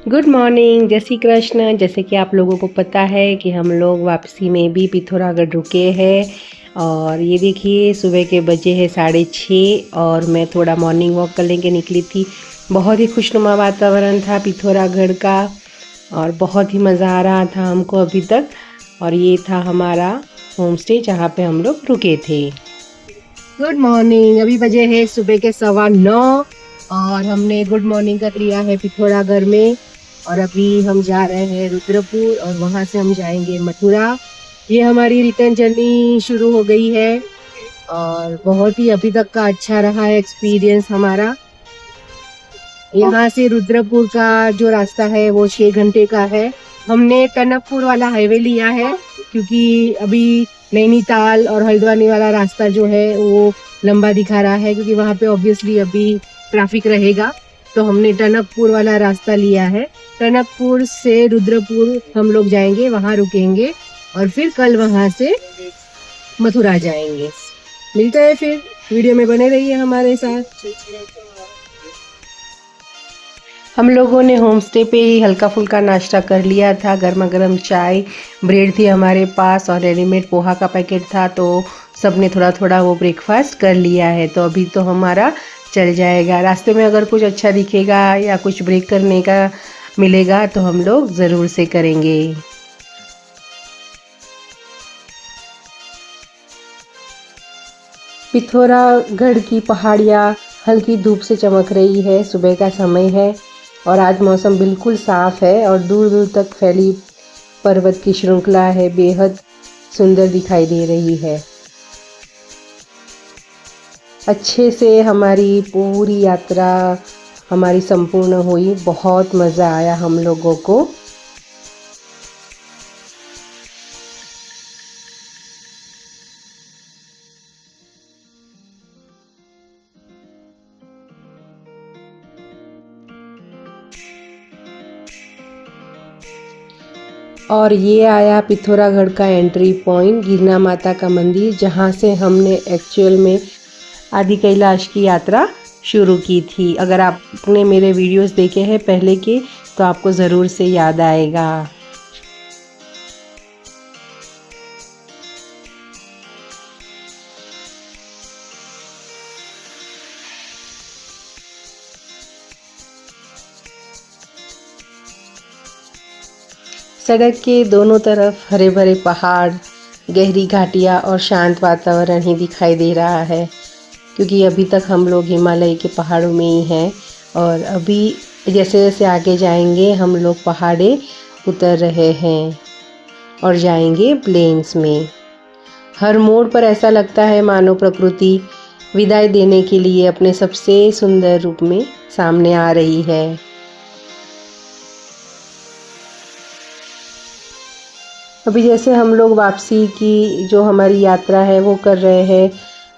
Good morning, जय श्री कृष्ण। जैसे कि आप लोगों को पता है कि हम लोग वापसी में भी पिथौरागढ़ रुके हैं। और ये देखिए सुबह के बजे हैं 6:30 और मैं थोड़ा मॉर्निंग वॉक करने के निकली थी। बहुत ही खुशनुमा वातावरण था पिथौरागढ़ का और बहुत ही मज़ा आ रहा था हमको अभी तक। और ये था हमारा होम स्टे जहाँ पे हम लोग रुके थे। गुड मॉर्निंग, अभी बजे है सुबह के 9:15 और हमने गुड मॉर्निंग कर लिया है पिथौरागढ़ में। और अभी हम जा रहे हैं रुद्रपुर और वहां से हम जाएंगे मथुरा। ये हमारी रिटर्न जर्नी शुरू हो गई है और बहुत ही अभी तक का अच्छा रहा है एक्सपीरियंस हमारा। यहाँ से रुद्रपुर का जो रास्ता है वो 6 घंटे का है। हमने टनकपुर वाला हाईवे लिया है क्योंकि अभी नैनीताल और हल्द्वानी वाला रास्ता जो है वो लंबा दिखा रहा है, क्योंकि वहां पे ऑब्वियसली अभी ट्रैफिक रहेगा। तो हमने टनकपुर वाला रास्ता लिया है। टनकपुर से रुद्रपुर हम लोग जाएंगे, वहां रुकेंगे और फिर कल वहां से मथुरा जाएंगे। मिलते हैं फिर, वीडियो में बने रहिए हमारे साथ। हम लोगों ने होम स्टे पे ही हल्का फुल्का नाश्ता कर लिया था। गर्मा गर्म चाय, ब्रेड थी हमारे पास और रेडीमेड पोहा का पैकेट था, तो सबने थोड़ा थोड़ा वो ब्रेकफास्ट कर लिया है। तो अभी तो हमारा चल जाएगा। रास्ते में अगर कुछ अच्छा दिखेगा या कुछ ब्रेक करने का मिलेगा तो हम लोग ज़रूर से करेंगे। पिथौरागढ़ की पहाड़ियाँ हल्की धूप से चमक रही है। सुबह का समय है और आज मौसम बिल्कुल साफ है और दूर दूर तक फैली पर्वत की श्रृंखला है, बेहद सुंदर दिखाई दे रही है। अच्छे से हमारी पूरी यात्रा हमारी संपूर्ण हुई। बहुत मज़ा आया हम लोगों को। और ये आया पिथौरागढ़ का एंट्री पॉइंट, गिरना माता का मंदिर, जहाँ से हमने एक्चुअल में आदि कैलाश की यात्रा शुरू की थी। अगर आपने मेरे वीडियोस देखे हैं पहले के तो आपको ज़रूर से याद आएगा। सड़क के दोनों तरफ हरे भरे पहाड़, गहरी घाटियाँ और शांत वातावरण ही दिखाई दे रहा है, क्योंकि अभी तक हम लोग हिमालय के पहाड़ों में ही हैं। और अभी जैसे जैसे आगे जाएंगे हम लोग पहाड़े उतर रहे हैं और जाएंगे प्लेन्स में। हर मोड़ पर ऐसा लगता है मानो प्रकृति विदाई देने के लिए अपने सबसे सुंदर रूप में सामने आ रही है। अभी जैसे हम लोग वापसी की जो हमारी यात्रा है वो कर रहे हैं,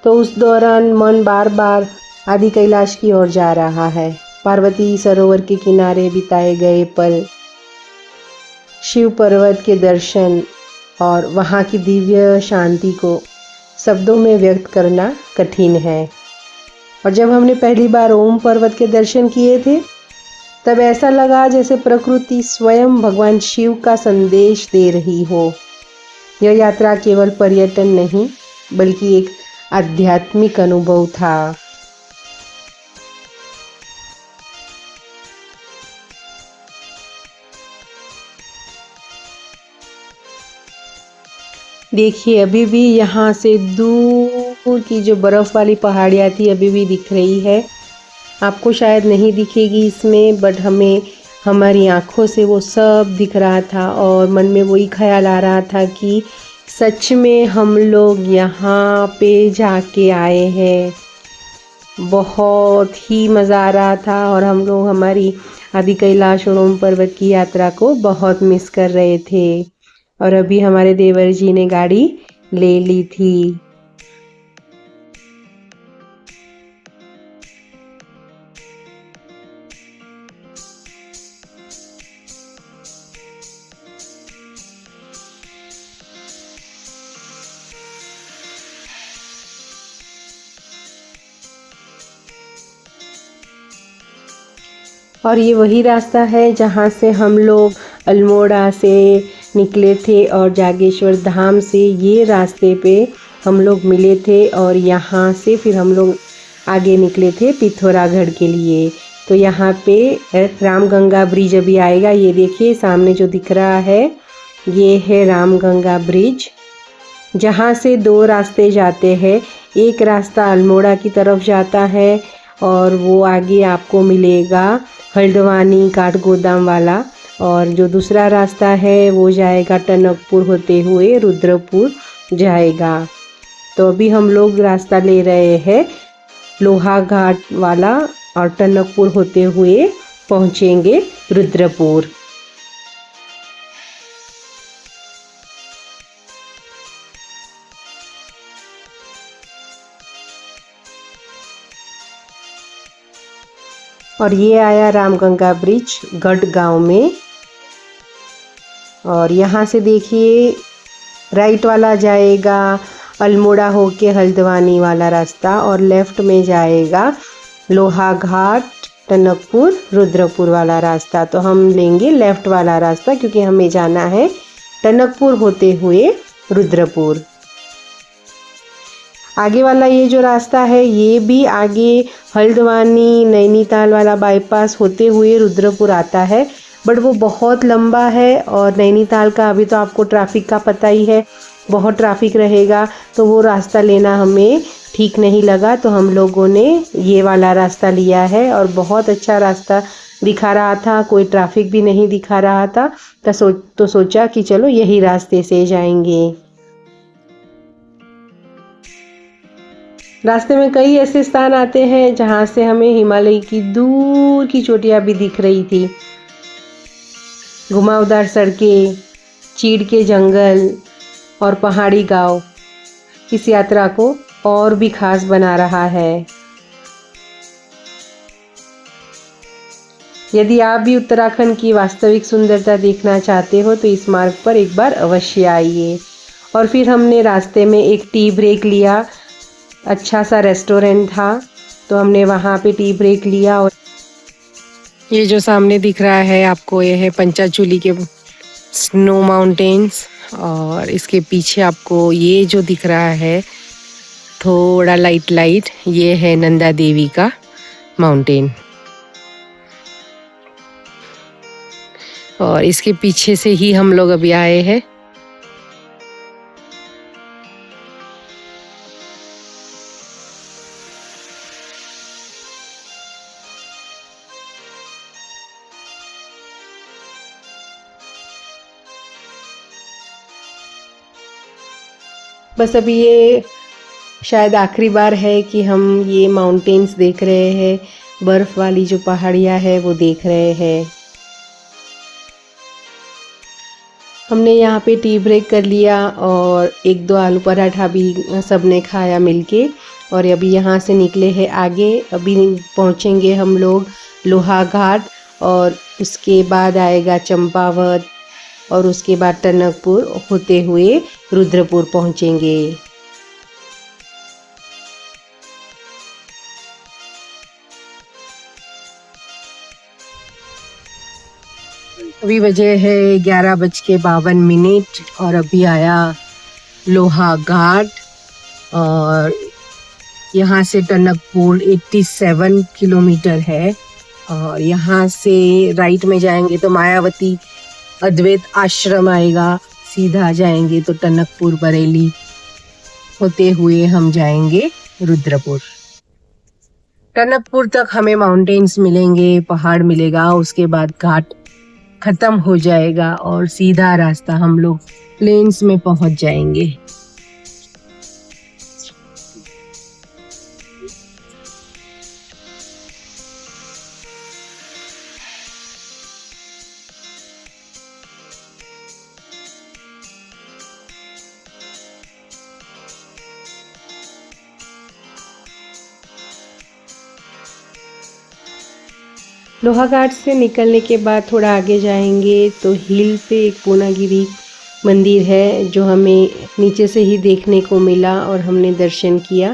तो उस दौरान मन बार बार आदि कैलाश की ओर जा रहा है। पार्वती सरोवर के किनारे बिताए गए पल, शिव पर्वत के दर्शन और वहाँ की दिव्य शांति को शब्दों में व्यक्त करना कठिन है। और जब हमने पहली बार ओम पर्वत के दर्शन किए थे तब ऐसा लगा जैसे प्रकृति स्वयं भगवान शिव का संदेश दे रही हो। यह यात्रा केवल पर्यटन नहीं बल्कि एक आध्यात्मिक अनुभव था। देखिए अभी भी यहाँ से दूर की जो बर्फ़ वाली पहाड़ियाँ थी अभी भी दिख रही है। आपको शायद नहीं दिखेगी इसमें, बट हमें हमारी आँखों से वो सब दिख रहा था और मन में वही ख्याल आ रहा था कि सच में हम लोग यहाँ पे जाके आए हैं। बहुत ही मज़ा आ रहा था और हम लोग हमारी आदि कैलाश और ओम पर्वत की यात्रा को बहुत मिस कर रहे थे। और अभी हमारे देवर जी ने गाड़ी ले ली थी। और ये वही रास्ता है जहाँ से हम लोग अल्मोड़ा से निकले थे और जागेश्वर धाम से ये रास्ते पे हम लोग मिले थे और यहाँ से फिर हम लोग आगे निकले थे पिथौरागढ़ के लिए। तो यहाँ पे रामगंगा ब्रिज अभी आएगा। ये देखिए सामने जो दिख रहा है ये है रामगंगा ब्रिज, जहाँ से दो रास्ते जाते हैं। एक रास्ता अल्मोड़ा की तरफ जाता है और वो आगे आपको मिलेगा हल्द्वानी काठगोदाम वाला, और जो दूसरा रास्ता है वो जाएगा टनकपुर होते हुए रुद्रपुर जाएगा। तो अभी हम लोग रास्ता ले रहे हैं लोहा घाट वाला और टनकपुर होते हुए पहुंचेंगे रुद्रपुर। और ये आया रामगंगा ब्रिज गढ़ गांव में। और यहाँ से देखिए राइट वाला जाएगा अल्मोड़ा होके हल्द्वानी वाला रास्ता और लेफ्ट में जाएगा लोहा घाट टनकपुर रुद्रपुर वाला रास्ता। तो हम लेंगे लेफ्ट वाला रास्ता क्योंकि हमें जाना है टनकपुर होते हुए रुद्रपुर। आगे वाला ये जो रास्ता है ये भी आगे हल्द्वानी नैनीताल वाला बाईपास होते हुए रुद्रपुर आता है, बट वो बहुत लंबा है और नैनीताल का अभी तो आपको ट्रैफिक का पता ही है, बहुत ट्रैफिक रहेगा, तो वो रास्ता लेना हमें ठीक नहीं लगा। तो हम लोगों ने ये वाला रास्ता लिया है और बहुत अच्छा रास्ता दिखा रहा था, कोई ट्रैफिक भी नहीं दिखा रहा था। तो सोचा कि चलो यही रास्ते से जाएंगे। रास्ते में कई ऐसे स्थान आते हैं जहाँ से हमें हिमालय की दूर की चोटियाँ भी दिख रही थी। घुमावदार सड़कें, चीड़ के जंगल और पहाड़ी गांव इस यात्रा को और भी खास बना रहा है। यदि आप भी उत्तराखंड की वास्तविक सुंदरता देखना चाहते हो तो इस मार्ग पर एक बार अवश्य आइए। और फिर हमने रास्ते में एक टी ब्रेक लिया, अच्छा सा रेस्टोरेंट था तो हमने वहाँ पे टी ब्रेक लिया। और ये जो सामने दिख रहा है आपको ये है पंचाचूली के स्नो माउंटेन्स, और इसके पीछे आपको ये जो दिख रहा है थोड़ा लाइट ये है नंदा देवी का माउंटेन। और इसके पीछे से ही हम लोग अभी आए हैं। बस अभी ये शायद आखिरी बार है कि हम ये माउंटेन्स देख रहे हैं, बर्फ़ वाली जो पहाड़ियाँ है वो देख रहे हैं। हमने यहाँ पे टी ब्रेक कर लिया और एक दो आलू पराठा भी सबने खाया मिलके। और अभी यहाँ से निकले हैं आगे, अभी पहुँचेंगे हम लोग लोहा घाट और उसके बाद आएगा चंपावत और उसके बाद टनकपुर होते हुए रुद्रपुर पहुँचेंगे। अभी बजे है 11:52 और अभी आया लोहा घाट और यहाँ से टनकपुर 87 किलोमीटर है। और यहाँ से राइट में जाएंगे तो मायावती अद्वैत आश्रम आएगा, सीधा जाएंगे तो टनकपुर बरेली होते हुए हम जाएंगे रुद्रपुर। टनकपुर तक हमें माउंटेन्स मिलेंगे, पहाड़ मिलेगा, उसके बाद घाट खत्म हो जाएगा और सीधा रास्ता हम लोग प्लेन्स में पहुंच जाएंगे। लोहा घाट से निकलने के बाद थोड़ा आगे जाएंगे तो हिल पे एक पूर्णागिरी मंदिर है जो हमें नीचे से ही देखने को मिला और हमने दर्शन किया।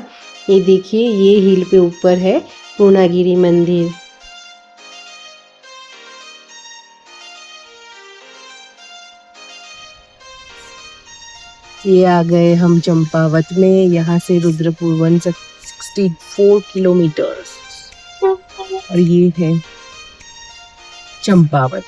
ये देखिए ये हिल पे ऊपर है पूर्णागिरी मंदिर। ये आ गए हम चंपावत में। यहाँ से रुद्रपुर 164 किलोमीटर और ये है चंपावत।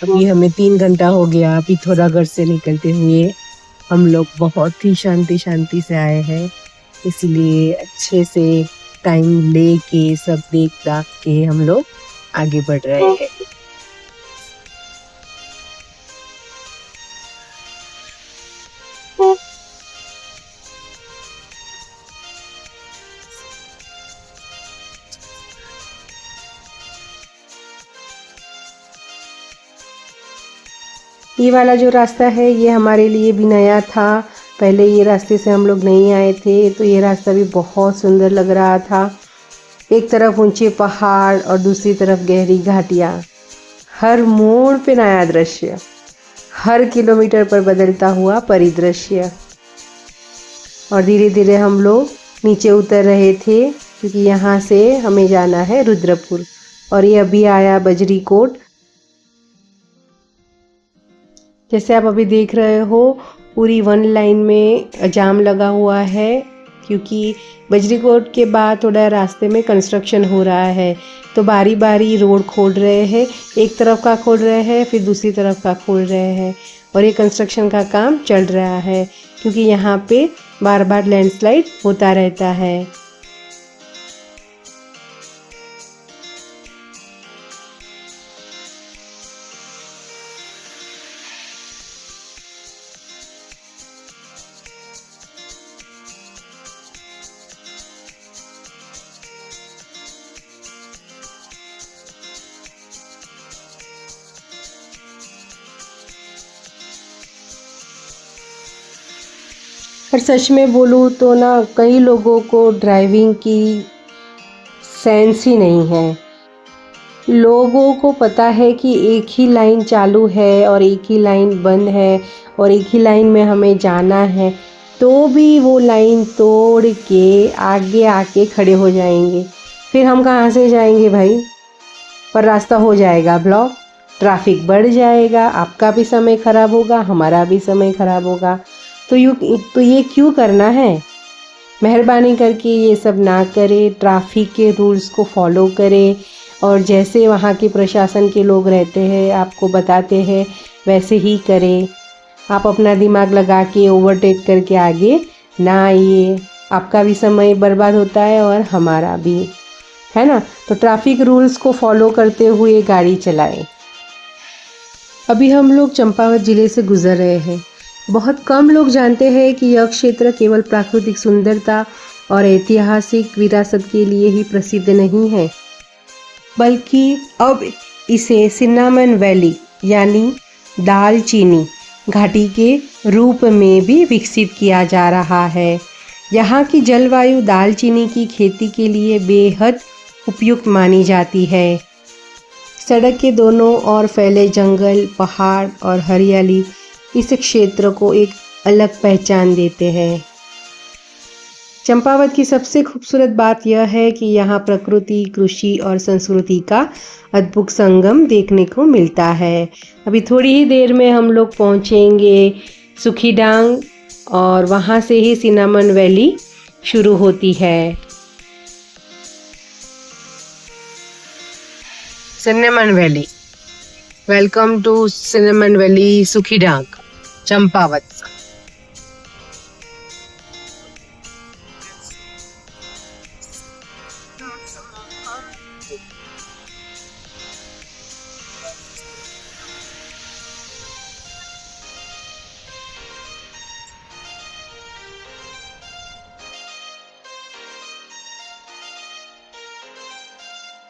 अभी हमें 3 घंटा हो गया पिथौरागढ़ से निकलते हुए। हम लोग बहुत ही शांति शांति से आए हैं, इसलिए अच्छे से टाइम लेके सब देख दाख के हम लोग आगे बढ़ रहे हैं। ये वाला जो रास्ता है ये हमारे लिए भी नया था। पहले ये रास्ते से हम लोग नहीं आए थे, तो ये रास्ता भी बहुत सुंदर लग रहा था। एक तरफ ऊंचे पहाड़ और दूसरी तरफ गहरी घाटियाँ, हर मोड़ पे नया दृश्य, हर किलोमीटर पर बदलता हुआ परिदृश्य। और धीरे धीरे हम लोग नीचे उतर रहे थे, क्योंकि यहाँ से हमें जाना है रुद्रपुर। और ये अभी आया बजरी कोट। जैसे आप अभी देख रहे हो, पूरी 1 लाइन में जाम लगा हुआ है, क्योंकि बजरी कोट के बाद थोड़ा रास्ते में कंस्ट्रक्शन हो रहा है, तो बारी बारी रोड खोद रहे हैं। एक तरफ का खोद रहे हैं, फिर दूसरी तरफ का खोद रहे हैं, और ये कंस्ट्रक्शन का काम चल रहा है, क्योंकि यहाँ पे बार बार लैंडस्लाइड होता रहता है। और सच में बोलूँ तो ना, कई लोगों को ड्राइविंग की सेंस ही नहीं है। लोगों को पता है कि एक ही लाइन चालू है और एक ही लाइन बंद है और एक ही लाइन में हमें जाना है, तो भी वो लाइन तोड़ के आगे आके खड़े हो जाएंगे। फिर हम कहाँ से जाएंगे भाई? पर रास्ता हो जाएगा ब्लॉक, ट्रैफिक बढ़ जाएगा, आपका भी समय ख़राब होगा, हमारा भी समय ख़राब होगा। तो ये क्यों करना है? मेहरबानी करके ये सब ना करें, ट्रैफिक के रूल्स को फॉलो करें, और जैसे वहाँ के प्रशासन के लोग रहते हैं आपको बताते हैं वैसे ही करें। आप अपना दिमाग लगा के ओवरटेक करके आगे ना आइए, आपका भी समय बर्बाद होता है और हमारा भी, है ना। तो ट्रैफिक रूल्स को फॉलो करते हुए गाड़ी चलाएं। अभी हम लोग चंपावत ज़िले से गुजर रहे हैं। बहुत कम लोग जानते हैं कि यह क्षेत्र केवल प्राकृतिक सुंदरता और ऐतिहासिक विरासत के लिए ही प्रसिद्ध नहीं है, बल्कि अब इसे सिन्नामन वैली यानी दालचीनी घाटी के रूप में भी विकसित किया जा रहा है। यहाँ की जलवायु दालचीनी की खेती के लिए बेहद उपयुक्त मानी जाती है। सड़क के दोनों ओर फैले जंगल, पहाड़ और हरियाली इस क्षेत्र को एक अलग पहचान देते हैं। चंपावत की सबसे खूबसूरत बात यह है कि यहाँ प्रकृति, कृषि और संस्कृति का अद्भुत संगम देखने को मिलता है। अभी थोड़ी ही देर में हम लोग पहुँचेंगे सुखीडांग, और वहाँ से ही सिन्नामन वैली शुरू होती है। Cinnamon valley, welcome to cinnamon valley Sukhidang, Champawat.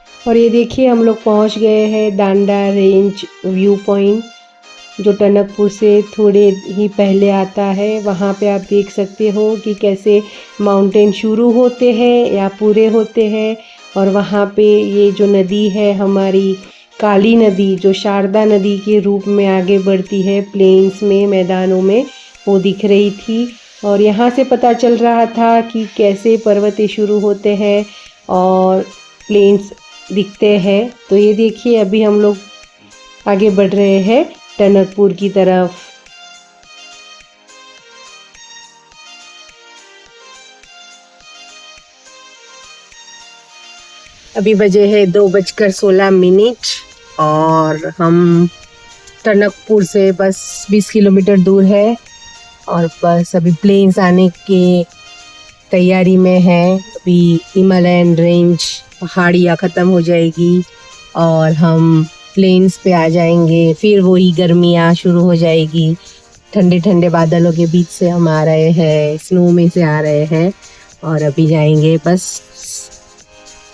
और ये देखिए हम लोग पहुंच गए हैं डांडा रेंज व्यू पॉइंट, जो टनकपुर से थोड़े ही पहले आता है। वहाँ पे आप देख सकते हो कि कैसे माउंटेन शुरू होते हैं या पूरे होते हैं। और वहाँ पे ये जो नदी है हमारी काली नदी, जो शारदा नदी के रूप में आगे बढ़ती है प्लेन्स में, मैदानों में, वो दिख रही थी। और यहाँ से पता चल रहा था कि कैसे पर्वत शुरू होते हैं और प्लेन्स दिखते हैं। तो ये देखिए अभी हम लोग आगे बढ़ रहे हैं टनकपुर की तरफ। अभी बजे है 2:16 और हम टनकपुर से बस 20 किलोमीटर दूर है और बस अभी प्लेन्स आने के तैयारी में है। अभी हिमालयन रेंज पहाड़ियाँ ख़त्म हो जाएगी और हम प्लेन्स पे आ जाएंगे, फिर वही गर्मियाँ शुरू हो जाएगी। ठंडे ठंडे बादलों के बीच से हम आ रहे हैं, स्नो में से आ रहे हैं और अभी जाएंगे बस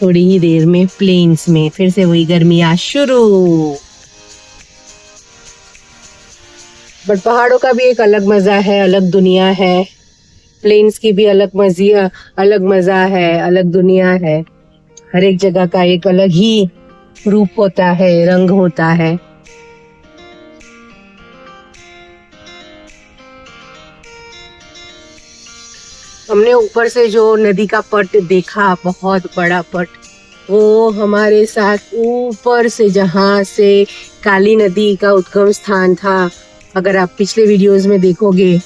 थोड़ी ही देर में प्लेन्स में, फिर से वही गर्मियाँ शुरू। बट पहाड़ों का भी एक अलग मज़ा है, अलग दुनिया है। प्लेन्स की भी अलग मज़ा है, अलग दुनिया है। हर एक जगह का एक अलग ही रूप होता है, रंग होता है। हमने ऊपर से जो नदी का पट देखा, बहुत बड़ा पट, वो हमारे साथ ऊपर से जहाँ से काली नदी का उद्गम स्थान था, अगर आप पिछले वीडियोस में देखोगे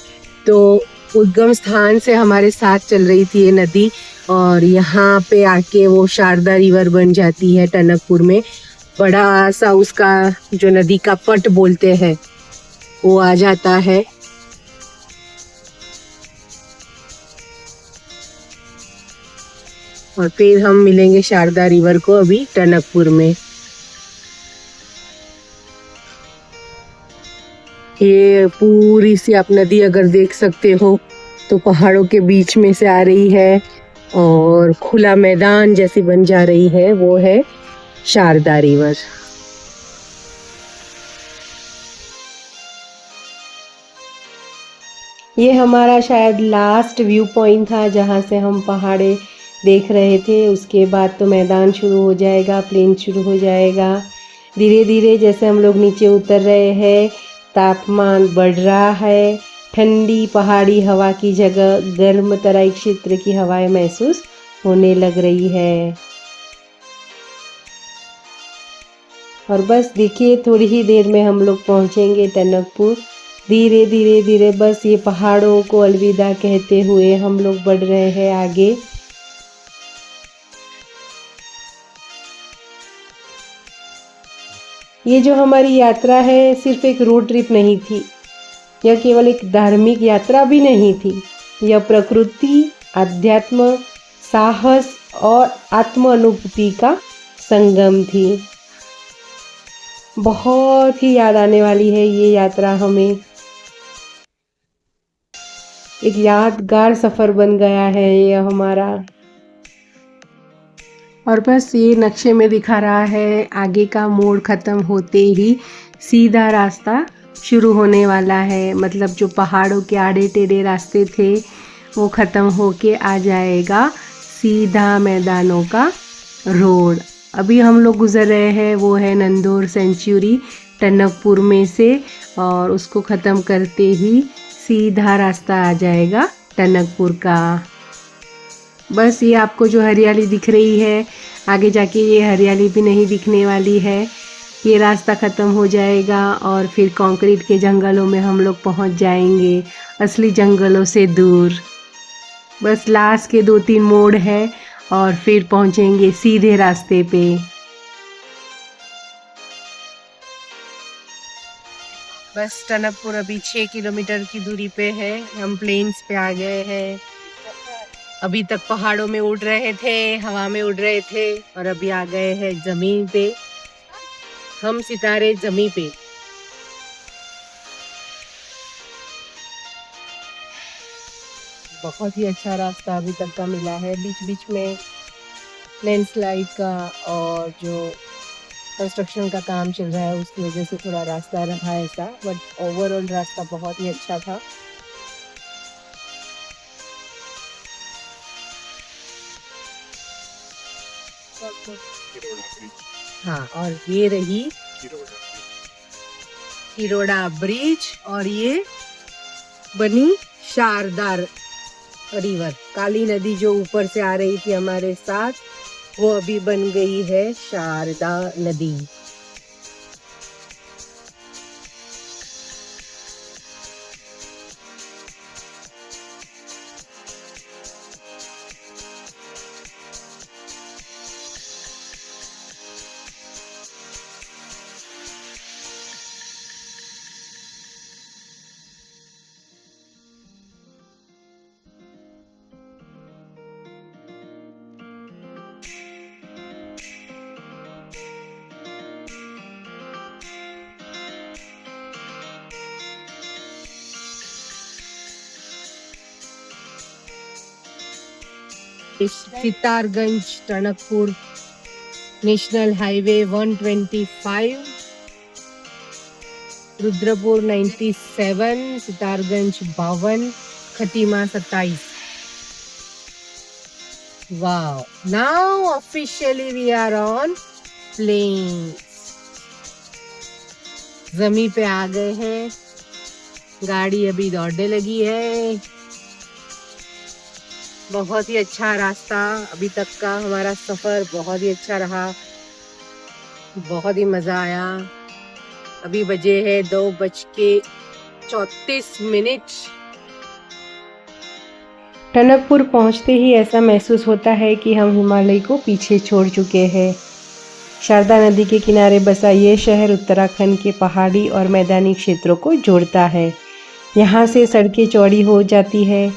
तो उद्गम स्थान से हमारे साथ चल रही थी ये नदी और यहाँ पे आके वो शारदा रिवर बन जाती है टनकपुर में। बड़ा सा उसका जो नदी का पट बोलते हैं वो आ जाता है। और फिर हम मिलेंगे शारदा रिवर को अभी टनकपुर में। ये पूरी सी आप नदी अगर देख सकते हो तो पहाड़ों के बीच में से आ रही है और खुला मैदान जैसी बन जा रही है, वो है शारदा रिवर। ये हमारा शायद लास्ट व्यू पॉइंट था जहाँ से हम पहाड़े देख रहे थे। उसके बाद तो मैदान शुरू हो जाएगा, प्लेन शुरू हो जाएगा। धीरे धीरे जैसे हम लोग नीचे उतर रहे हैं, तापमान बढ़ रहा है। ठंडी पहाड़ी हवा की जगह गर्म तराई क्षेत्र की हवाएं महसूस होने लग रही है। और बस देखिए थोड़ी ही देर में हम लोग पहुंचेंगे टनकपुर। धीरे धीरे धीरे बस ये पहाड़ों को अलविदा कहते हुए हम लोग बढ़ रहे हैं आगे। ये जो हमारी यात्रा है सिर्फ एक रोड ट्रिप नहीं थी, यह केवल एक धार्मिक यात्रा भी नहीं थी। यह प्रकृति, अध्यात्म, साहस और आत्म अनुभूति का संगम थी। बहुत ही याद आने वाली है ये यात्रा हमें। एक यादगार सफ़र बन गया है ये हमारा। और बस ये नक्शे में दिखा रहा है आगे का मोड़ ख़त्म होते ही सीधा रास्ता शुरू होने वाला है। मतलब जो पहाड़ों के आड़े टेढ़े रास्ते थे वो ख़त्म होके आ जाएगा सीधा मैदानों का रोड। अभी हम लोग गुज़र रहे हैं वो है नंदोर सेंचुरी टनकपुर में से, और उसको ख़त्म करते ही सीधा रास्ता आ जाएगा टनकपुर का। बस ये आपको जो हरियाली दिख रही है, आगे जाके ये हरियाली भी नहीं दिखने वाली है। ये रास्ता ख़त्म हो जाएगा और फिर कंक्रीट के जंगलों में हम लोग पहुंच जाएंगे, असली जंगलों से दूर। बस लास्ट के 2-3 मोड़ है और फिर पहुंचेंगे सीधे रास्ते पे। बस टनकपुर अभी 6 किलोमीटर की दूरी पे है। हम प्लेन्स पे आ गए हैं। अभी तक पहाड़ों में उड़ रहे थे, हवा में उड़ रहे थे और अभी आ गए हैं ज़मीन पे। हम सितारे ज़मीन पे। बहुत ही अच्छा रास्ता अभी तक का मिला है। बीच बीच में लैंडस्लाइड का और जो कंस्ट्रक्शन का काम चल रहा है उसकी वजह से थोड़ा रास्ता रहा ऐसा, बट ओवरऑल रास्ता बहुत ही अच्छा था। हाँ, और ये रही किरोड़ा ब्रिज और ये बनी शारदा रिवर, काली नदी जो ऊपर से आ रही थी हमारे साथ, वो अभी बन गई है शारदा नदी। Sitarganj Tanakpur national highway 125, Rudrapur 97, Sitarganj 52, Khatima 27। Wow, now officially we are on plane. जमीन पे आ गए हैं, गाड़ी अभी दौड़ने लगी है। बहुत ही अच्छा रास्ता अभी तक का, हमारा सफ़र बहुत ही अच्छा रहा, बहुत ही मज़ा आया। अभी बजे है 2:34। टनकपुर पहुंचते ही ऐसा महसूस होता है कि हम हिमालय को पीछे छोड़ चुके हैं। शारदा नदी के किनारे बसा ये शहर उत्तराखंड के पहाड़ी और मैदानी क्षेत्रों को जोड़ता है। यहाँ से सड़कें चौड़ी हो जाती है,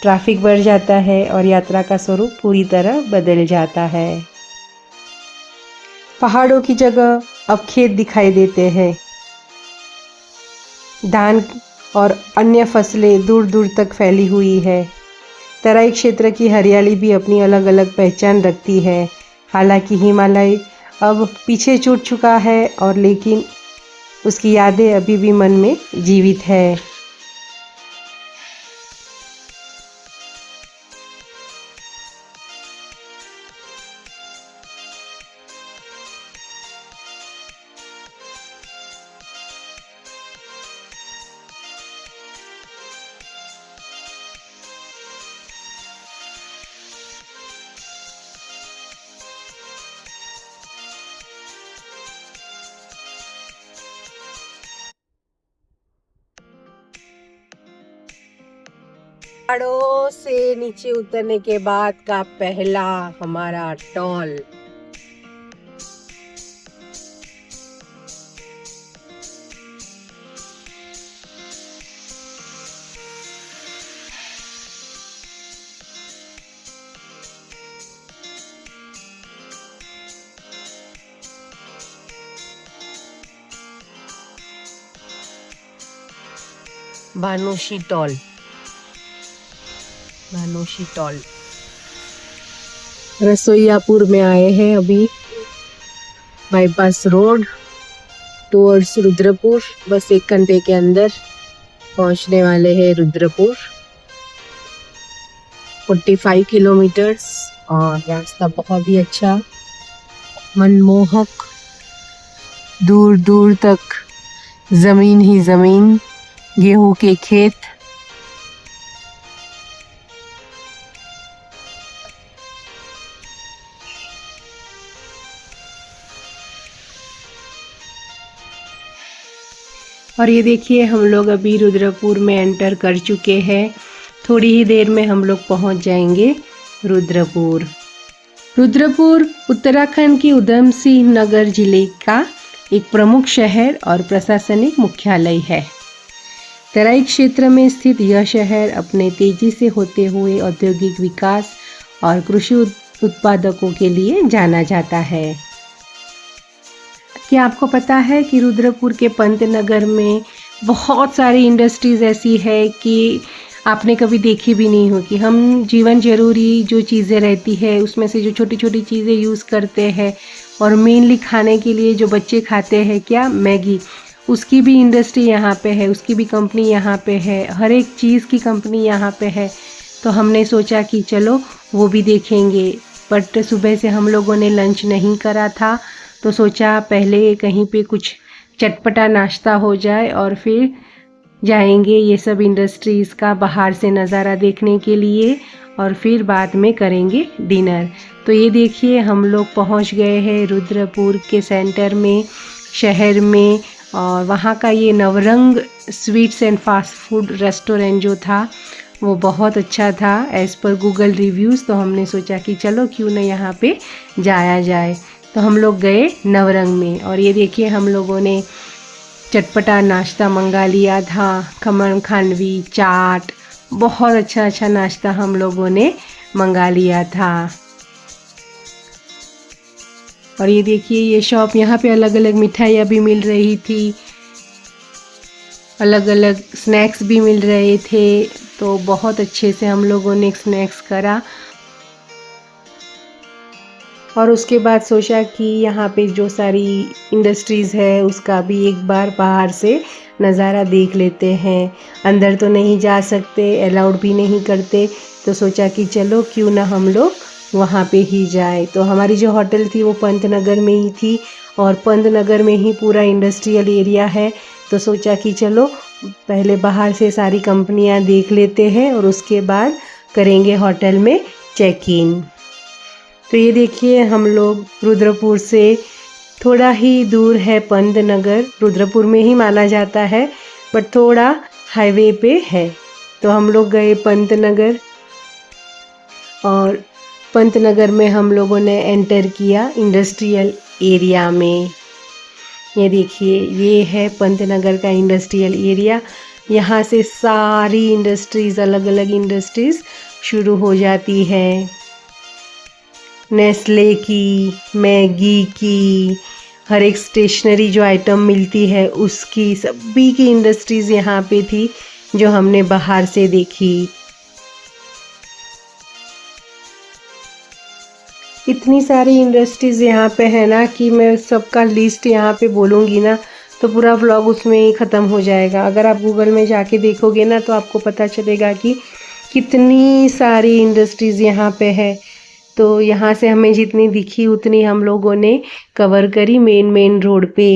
ट्रैफिक बढ़ जाता है और यात्रा का स्वरूप पूरी तरह बदल जाता है। पहाड़ों की जगह अब खेत दिखाई देते हैं। धान और अन्य फसलें दूर दूर तक फैली हुई है। तराई क्षेत्र की हरियाली भी अपनी अलग अलग पहचान रखती है। हालांकि हिमालय अब पीछे छूट चुका है और लेकिन उसकी यादें अभी भी मन में जीवित है। पहाड़ों से नीचे उतरने के बाद का पहला हमारा toll. Bhanushi toll, Bhanushi toll. Rasoiyapur में आए हैं अभी, बाईपास रोड टुवर्ड्स रुद्रपुर। बस 1 घंटे के अंदर पहुंचने वाले हैं रुद्रपुर। 45 किलोमीटर्स और रास्ता बहुत ही अच्छा, मनमोहक, दूर दूर तक जमीन ही जमीन, गेहूं के खेत। और ये देखिए, हम लोग अभी रुद्रपुर में एंटर कर चुके हैं। थोड़ी ही देर में हम लोग पहुंच जाएंगे रुद्रपुर। रुद्रपुर उत्तराखंड की उधम सिंह नगर जिले का एक प्रमुख शहर और प्रशासनिक मुख्यालय है। तराई क्षेत्र में स्थित यह शहर अपने तेजी से होते हुए औद्योगिक विकास और कृषि उत्पादकों के लिए जाना जाता है। क्या आपको पता है कि रुद्रपुर के पंतनगर में बहुत सारी इंडस्ट्रीज़ ऐसी है कि आपने कभी देखी भी नहीं होगी। हम जीवन जरूरी जो चीज़ें रहती है उसमें से जो छोटी छोटी चीज़ें यूज़ करते हैं और मेनली खाने के लिए जो बच्चे खाते हैं, क्या, मैगी, उसकी भी इंडस्ट्री यहाँ पे है, उसकी भी कंपनी यहाँ पे है, हर एक चीज़ की कंपनी यहाँ पे है। तो हमने सोचा कि चलो वो भी देखेंगे। बट सुबह से हम लोगों ने लंच नहीं करा था, तो सोचा पहले कहीं पे कुछ चटपटा नाश्ता हो जाए और फिर जाएंगे ये सब इंडस्ट्रीज़ का बाहर से नज़ारा देखने के लिए और फिर बाद में करेंगे डिनर। तो ये देखिए हम लोग पहुंच गए हैं रुद्रपुर के सेंटर में, शहर में। और वहाँ का ये Navrang sweets and fast food restaurant जो था वो बहुत अच्छा था एज़ पर गूगल रिव्यूज़। तो हमने सोचा कि चलो क्यों ना यहाँ पे जाया जाए। तो हम लोग गए नवरंग में और ये देखिए हम लोगों ने चटपटा नाश्ता मंगा लिया था, खमन खांडवी, चाट, बहुत अच्छा अच्छा नाश्ता हम लोगों ने मंगा लिया था। और ये देखिए ये शॉप, यहाँ पे अलग अलग मिठाइयाँ भी मिल रही थी, अलग अलग स्नैक्स भी मिल रहे थे। तो बहुत अच्छे से हम लोगों ने स्नैक्स करा और उसके बाद सोचा कि यहाँ पे जो सारी इंडस्ट्रीज़ है उसका भी एक बार बाहर से नज़ारा देख लेते हैं। अंदर तो नहीं जा सकते, अलाउड भी नहीं करते, तो सोचा कि चलो क्यों ना हम लोग वहाँ पे ही जाए। तो हमारी जो होटल थी वो पंतनगर में ही थी और पंतनगर में ही पूरा इंडस्ट्रियल एरिया है। तो सोचा कि चलो पहले बाहर से सारी कंपनियाँ देख लेते हैं और उसके बाद करेंगे होटल में चेक इन। तो ये देखिए हम लोग रुद्रपुर से थोड़ा ही दूर है पंतनगर, रुद्रपुर में ही माना जाता है बट थोड़ा हाईवे पे है। तो हम लोग गए पंतनगर और पंतनगर में हम लोगों ने एंटर किया इंडस्ट्रियल एरिया में। ये देखिए ये है पंतनगर का इंडस्ट्रियल एरिया। यहाँ से सारी इंडस्ट्रीज़, अलग अलग इंडस्ट्रीज़ शुरू हो जाती है। नेस्ले की, मैगी की, हर एक स्टेशनरी जो आइटम मिलती है उसकी, सभी की इंडस्ट्रीज़ यहाँ पे थी जो हमने बाहर से देखी। इतनी सारी इंडस्ट्रीज़ यहाँ पे है ना कि मैं सबका लिस्ट यहाँ पे बोलूँगी ना तो पूरा व्लॉग उसमें ही ख़त्म हो जाएगा। अगर आप गूगल में जाके देखोगे ना तो आपको पता चलेगा कि कितनी सारी इंडस्ट्रीज़ यहाँ पे है। तो यहाँ से हमें जितनी दिखी उतनी हम लोगों ने कवर करी मेन रोड पे।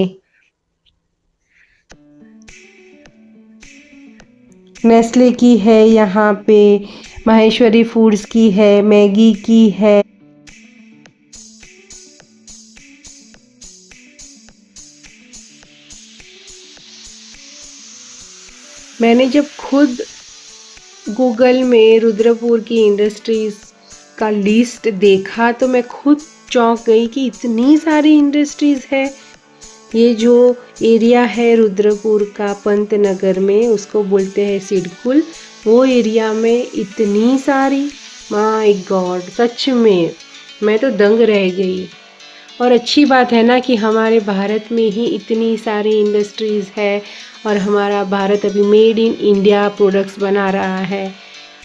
नेस्ले की है यहाँ पे, माहेश्वरी फूड्स की है, मैगी की है। मैंने जब खुद गूगल में रुद्रपुर की इंडस्ट्रीज़ का लिस्ट देखा तो मैं खुद चौंक गई कि इतनी सारी इंडस्ट्रीज़ है। ये जो एरिया है रुद्रपुर का पंतनगर में, उसको बोलते हैं सिडकुल, वो एरिया में इतनी सारी, माय गॉड, सच में मैं तो दंग रह गई। और अच्छी बात है ना कि हमारे भारत में ही इतनी सारी इंडस्ट्रीज़ है और हमारा भारत अभी मेड इन इंडिया प्रोडक्ट्स बना रहा है।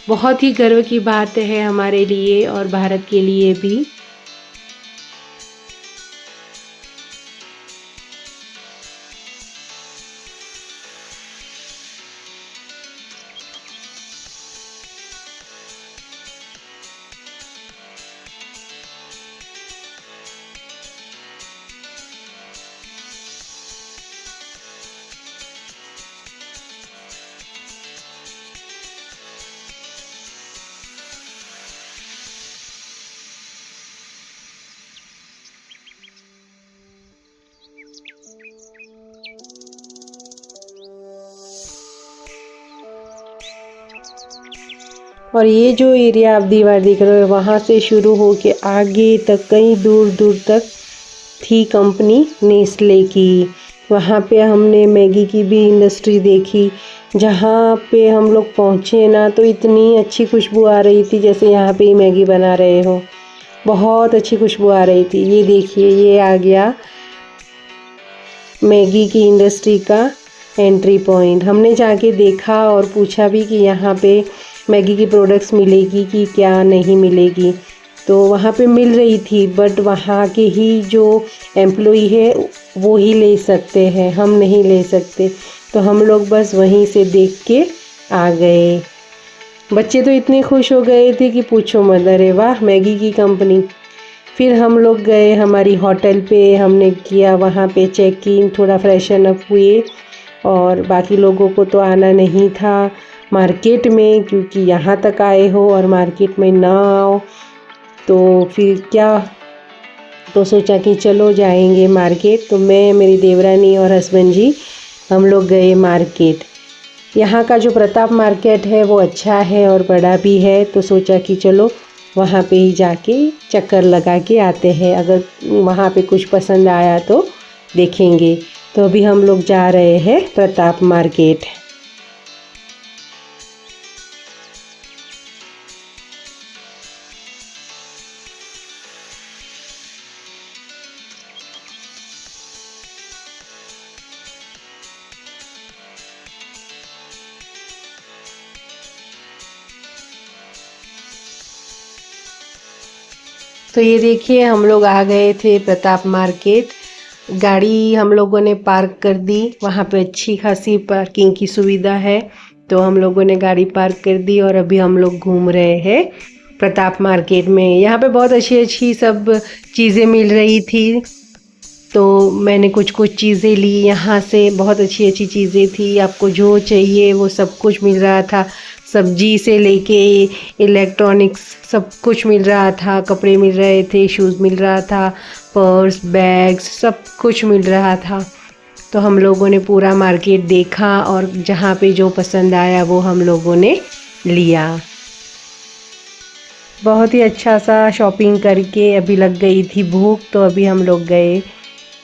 बहुत ही गर्व की बात है हमारे लिए और भारत के लिए भी। और ये जो एरिया आप दीवार देख रहे हो वहाँ से शुरू हो के आगे तक कहीं दूर दूर तक थी कंपनी नेस्ले की। वहाँ पे हमने मैगी की भी इंडस्ट्री देखी। जहाँ पे हम लोग पहुँचे ना तो इतनी अच्छी खुशबू आ रही थी जैसे यहाँ पे ही मैगी बना रहे हो, बहुत अच्छी खुशबू आ रही थी। ये देखिए ये आ गया मैगी की इंडस्ट्री का एंट्री पॉइंट। हमने जाके देखा और पूछा भी कि यहाँ पे मैगी की प्रोडक्ट्स मिलेगी कि क्या नहीं मिलेगी। तो वहाँ पे मिल रही थी बट वहाँ के ही जो एम्प्लॉई है वो ही ले सकते हैं, हम नहीं ले सकते। तो हम लोग बस वहीं से देख के आ गए। बच्चे तो इतने खुश हो गए थे कि पूछो मत, अरे वाह मैगी की कंपनी। फिर हम लोग गए हमारी होटल पे, हमने किया वहाँ पे चेक इन, थोड़ा फ्रेशन अप हुए। और बाकी लोगों को तो आना नहीं था मार्केट में, क्योंकि यहाँ तक आए हो और मार्केट में ना आओ तो फिर क्या, तो सोचा कि चलो जाएंगे मार्केट। तो मैं, मेरी देवरानी और हस्बैंड जी हम लोग गए मार्केट। यहाँ का जो प्रताप मार्केट है वो अच्छा है और बड़ा भी है, तो सोचा कि चलो वहाँ पे ही जाके चक्कर लगा के आते हैं, अगर वहाँ पे कुछ पसंद आया तो देखेंगे। तो अभी हम लोग जा रहे हैं प्रताप मार्केट। तो ये देखिए हम लोग आ गए थे प्रताप मार्केट। गाड़ी हम लोगों ने पार्क कर दी, वहाँ पे अच्छी खासी पार्किंग की सुविधा है, तो हम लोगों ने गाड़ी पार्क कर दी और अभी हम लोग घूम रहे हैं प्रताप मार्केट में। यहाँ पे बहुत अच्छी अच्छी सब चीज़ें मिल रही थी, तो मैंने कुछ कुछ चीज़ें ली यहाँ से। बहुत अच्छी अच्छी चीज़ें थी, आपको जो चाहिए वो सब कुछ मिल रहा था। सब्जी से लेके इलेक्ट्रॉनिक्स सब कुछ मिल रहा था, कपड़े मिल रहे थे, शूज़ मिल रहा था, पर्स, बैग्स सब कुछ मिल रहा था। तो हम लोगों ने पूरा मार्केट देखा और जहाँ पे जो पसंद आया वो हम लोगों ने लिया। बहुत ही अच्छा सा शॉपिंग करके अभी लग गई थी भूख, तो अभी हम लोग गए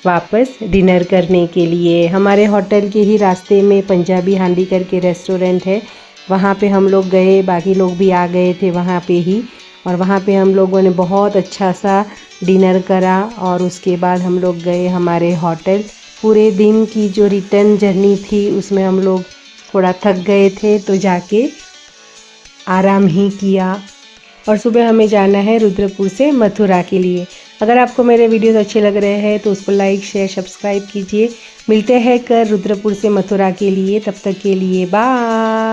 वापस डिनर करने के लिए। हमारे होटल के ही रास्ते में पंजाबी हांडी करके रेस्टोरेंट है, वहाँ पे हम लोग गए, बाकी लोग भी आ गए थे वहाँ पे ही, और वहाँ पे हम लोगों ने बहुत अच्छा सा डिनर करा और उसके बाद हम लोग गए हमारे होटल। पूरे दिन की जो रिटर्न जर्नी थी उसमें हम लोग थोड़ा थक गए थे, तो जाके आराम ही किया। और सुबह हमें जाना है रुद्रपुर से मथुरा के लिए। अगर आपको मेरे वीडियोस अच्छे लग रहे हैं तो उसको लाइक, शेयर, सब्सक्राइब कीजिए। मिलते हैं कल रुद्रपुर से मथुरा के लिए, तब तक के लिए बाय।